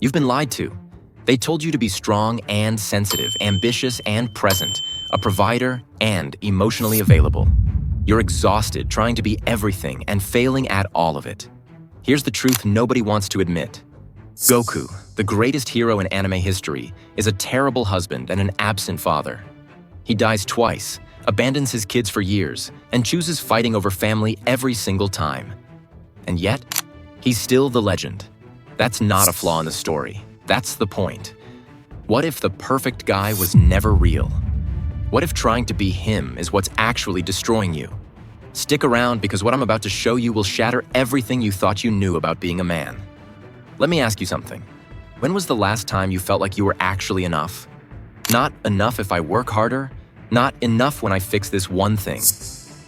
You've been lied to. They told you to be strong and sensitive, ambitious and present, a provider and emotionally available. You're exhausted trying to be everything and failing at all of it. Here's the truth nobody wants to admit. Goku, the greatest hero in anime history, is a terrible husband and an absent father. He dies twice, abandons his kids for years, and chooses fighting over family every single time. And yet, he's still the legend. That's not a flaw in the story. That's the point. What if the perfect guy was never real? What if trying to be him is what's actually destroying you? Stick around because what I'm about to show you will shatter everything you thought you knew about being a man. Let me ask you something. When was the last time you felt like you were actually enough? Not enough if I work harder, not enough when I fix this one thing.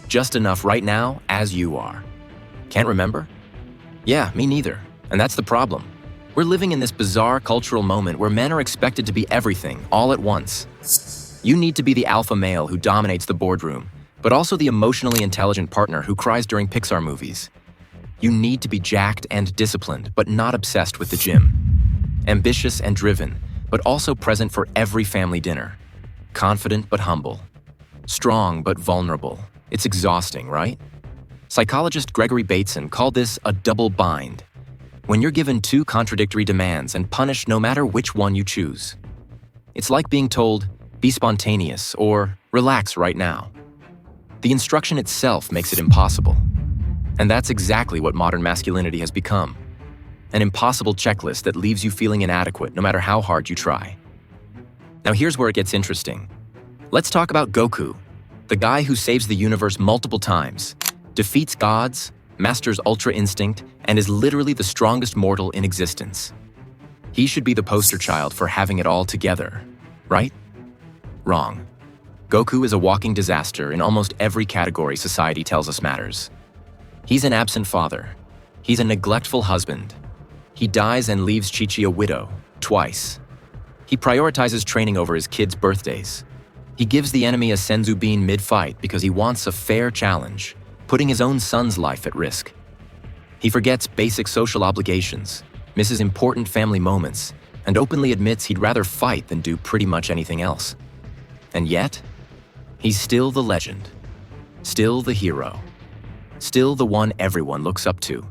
Just enough right now as you are. Can't remember? Yeah, me neither. And that's the problem. We're living in this bizarre cultural moment where men are expected to be everything, all at once. You need to be the alpha male who dominates the boardroom, but also the emotionally intelligent partner who cries during Pixar movies. You need to be jacked and disciplined, but not obsessed with the gym. Ambitious and driven, but also present for every family dinner. Confident but humble. Strong but vulnerable. It's exhausting, right? Psychologist Gregory Bateson called this a double bind. When you're given two contradictory demands and punished no matter which one you choose. It's like being told, be spontaneous or relax right now. The instruction itself makes it impossible. And that's exactly what modern masculinity has become. An impossible checklist that leaves you feeling inadequate no matter how hard you try. Now here's where it gets interesting. Let's talk about Goku, the guy who saves the universe multiple times, defeats gods, masters Ultra Instinct, and is literally the strongest mortal in existence. He should be the poster child for having it all together, right? Wrong. Goku is a walking disaster in almost every category society tells us matters. He's an absent father. He's a neglectful husband. He dies and leaves Chi-Chi a widow, twice. He prioritizes training over his kids' birthdays. He gives the enemy a senzu bean mid-fight because he wants a fair challenge, putting his own son's life at risk. He forgets basic social obligations, misses important family moments, and openly admits he'd rather fight than do pretty much anything else. And yet, he's still the legend, still the hero, still the one everyone looks up to.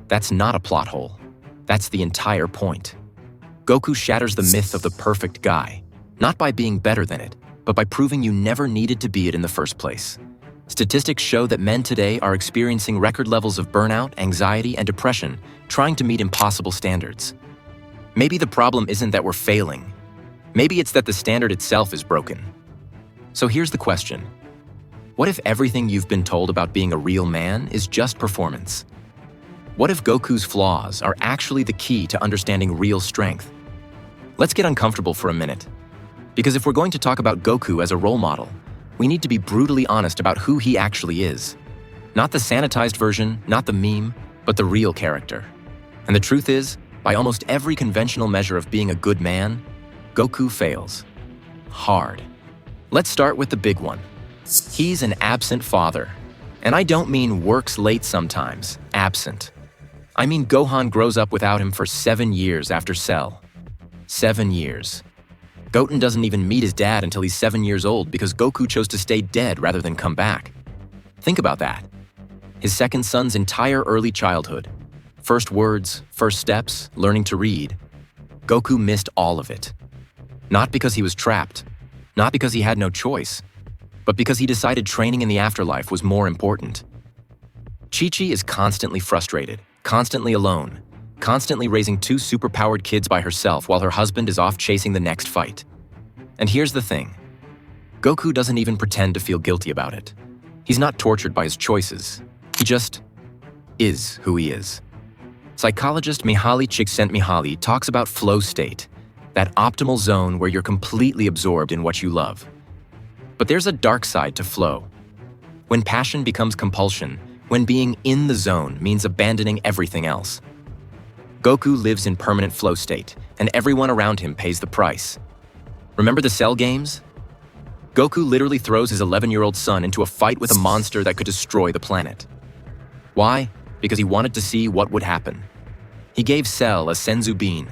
That's not a plot hole. That's the entire point. Goku shatters the myth of the perfect guy, not by being better than it, but by proving you never needed to be it in the first place. Statistics show that men today are experiencing record levels of burnout, anxiety, and depression, trying to meet impossible standards. Maybe the problem isn't that we're failing. Maybe it's that the standard itself is broken. So here's the question. What if everything you've been told about being a real man is just performance? What if Goku's flaws are actually the key to understanding real strength? Let's get uncomfortable for a minute. Because if we're going to talk about Goku as a role model, we need to be brutally honest about who he actually is. Not the sanitized version, not the meme, but the real character. And the truth is, by almost every conventional measure of being a good man, Goku fails. Hard. Let's start with the big one. He's an absent father. And I don't mean works late sometimes, absent. I mean Gohan grows up without him for 7 years after Cell. 7 years. Goten doesn't even meet his dad until he's 7 years old because Goku chose to stay dead rather than come back. Think about that. His second son's entire early childhood. First words, first steps, learning to read. Goku missed all of it. Not because he was trapped, not because he had no choice, but because he decided training in the afterlife was more important. Chi-Chi is constantly frustrated, constantly alone, constantly raising 2 superpowered kids by herself while her husband is off chasing the next fight. And here's the thing. Goku doesn't even pretend to feel guilty about it. He's not tortured by his choices. He just is who he is. Psychologist Mihaly Csikszentmihalyi talks about flow state, that optimal zone where you're completely absorbed in what you love. But there's a dark side to flow. When passion becomes compulsion, when being in the zone means abandoning everything else. Goku lives in permanent flow state, and everyone around him pays the price. Remember the Cell games? Goku literally throws his 11-year-old son into a fight with a monster that could destroy the planet. Why? Because he wanted to see what would happen. He gave Cell a senzu bean,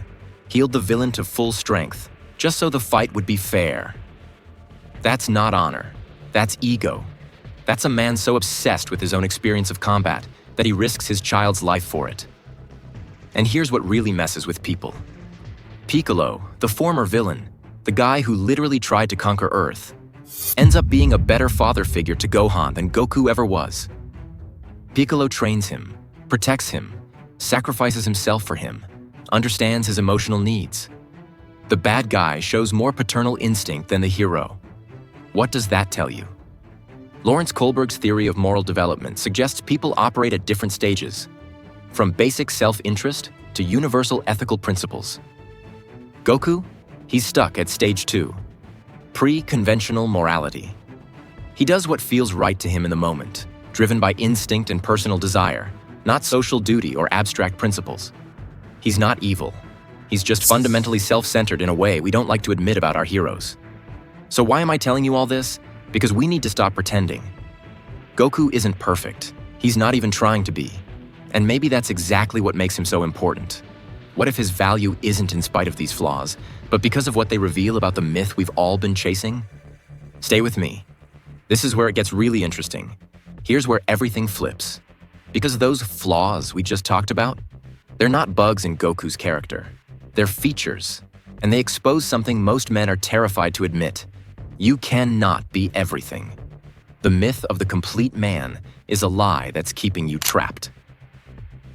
healed the villain to full strength, just so the fight would be fair. That's not honor. That's ego. That's a man so obsessed with his own experience of combat that he risks his child's life for it. And here's what really messes with people. Piccolo, the former villain, the guy who literally tried to conquer Earth, ends up being a better father figure to Gohan than Goku ever was. Piccolo trains him, protects him, sacrifices himself for him, understands his emotional needs. The bad guy shows more paternal instinct than the hero. What does that tell you? Lawrence Kohlberg's theory of moral development suggests people operate at different stages, from basic self-interest to universal ethical principles. Goku? He's stuck at stage 2, pre-conventional morality. He does what feels right to him in the moment, driven by instinct and personal desire, not social duty or abstract principles. He's not evil. He's just fundamentally self-centered in a way we don't like to admit about our heroes. So why am I telling you all this? Because we need to stop pretending. Goku isn't perfect. He's not even trying to be. And maybe that's exactly what makes him so important. What if his value isn't in spite of these flaws, but because of what they reveal about the myth we've all been chasing? Stay with me. This is where it gets really interesting. Here's where everything flips. Because those flaws we just talked about, they're not bugs in Goku's character. They're features, and they expose something most men are terrified to admit. You cannot be everything. The myth of the complete man is a lie that's keeping you trapped.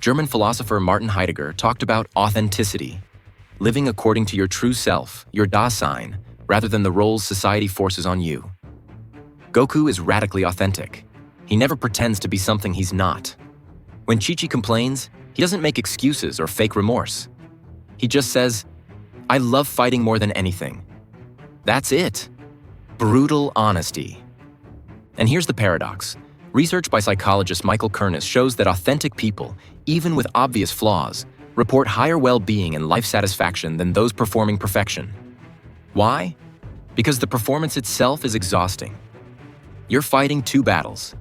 German philosopher Martin Heidegger talked about authenticity, living according to your true self, your Dasein, rather than the roles society forces on you. Goku is radically authentic. He never pretends to be something he's not. When Chi-Chi complains, he doesn't make excuses or fake remorse. He just says, "I love fighting more than anything." That's it. Brutal honesty. And here's the paradox. Research by psychologist Michael Kernis shows that authentic people, even with obvious flaws, report higher well-being and life satisfaction than those performing perfection. Why? Because the performance itself is exhausting. You're fighting two battles,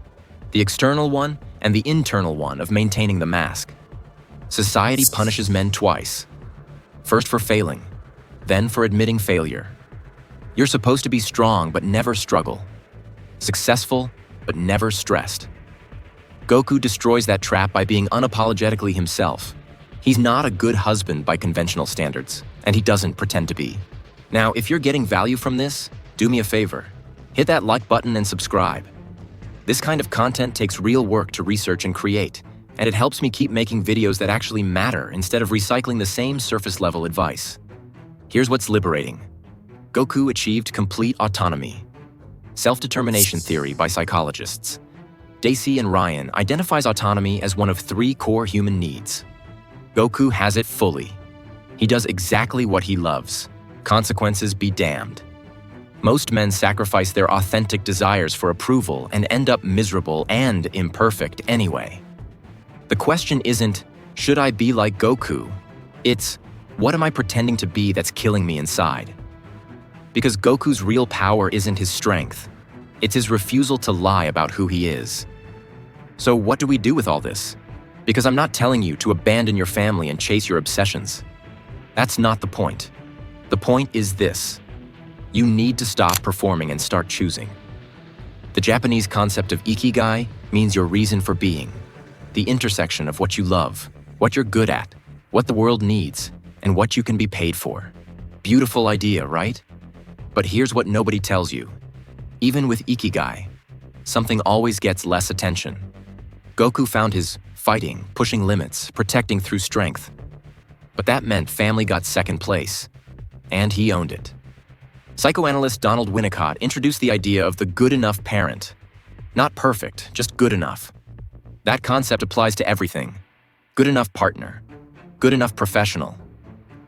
the external one and the internal one of maintaining the mask. Society punishes men twice. First for failing, then for admitting failure. You're supposed to be strong but never struggle. Successful but never stressed. Goku destroys that trap by being unapologetically himself. He's not a good husband by conventional standards, and he doesn't pretend to be. Now, if you're getting value from this, do me a favor. Hit that like button and subscribe. This kind of content takes real work to research and create, and it helps me keep making videos that actually matter instead of recycling the same surface-level advice. Here's what's liberating. Goku achieved complete autonomy. Self-determination theory by psychologists. Daisy and Ryan identifies autonomy as one of 3 core human needs. Goku has it fully. He does exactly what he loves. Consequences be damned. Most men sacrifice their authentic desires for approval and end up miserable and imperfect anyway. The question isn't, should I be like Goku? It's, what am I pretending to be that's killing me inside? Because Goku's real power isn't his strength. It's his refusal to lie about who he is. So what do we do with all this? Because I'm not telling you to abandon your family and chase your obsessions. That's not the point. The point is this. You need to stop performing and start choosing. The Japanese concept of ikigai means your reason for being, the intersection of what you love, what you're good at, what the world needs, and what you can be paid for. Beautiful idea, right? But here's what nobody tells you. Even with ikigai, something always gets less attention. Goku found his fighting, pushing limits, protecting through strength. But that meant family got second place, and he owned it. Psychoanalyst Donald Winnicott introduced the idea of the good enough parent. Not perfect, just good enough. That concept applies to everything. Good enough partner, good enough professional,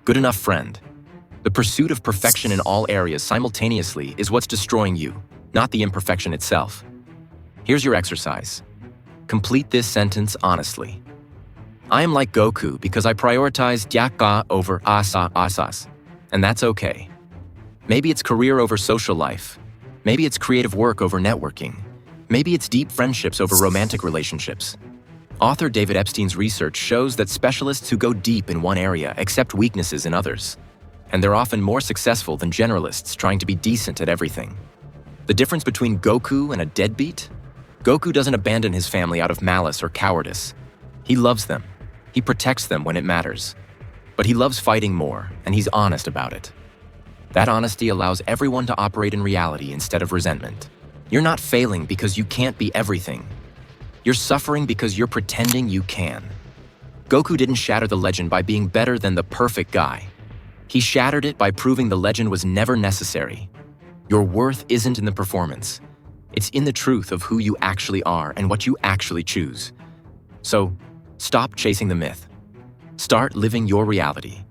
good enough friend. The pursuit of perfection in all areas simultaneously is what's destroying you, not the imperfection itself. Here's your exercise. Complete this sentence honestly. I am like Goku because I prioritize Gyaka over asas, and that's okay. Maybe it's career over social life. Maybe it's creative work over networking. Maybe it's deep friendships over romantic relationships. Author David Epstein's research shows that specialists who go deep in one area accept weaknesses in others. and they're often more successful than generalists trying to be decent at everything. The difference between Goku and a deadbeat? Goku doesn't abandon his family out of malice or cowardice. He loves them. He protects them when it matters. But he loves fighting more, and he's honest about it. That honesty allows everyone to operate in reality instead of resentment. You're not failing because you can't be everything. You're suffering because you're pretending you can. Goku didn't shatter the legend by being better than the perfect guy. He shattered it by proving the legend was never necessary. Your worth isn't in the performance. It's in the truth of who you actually are and what you actually choose. So, stop chasing the myth. Start living your reality.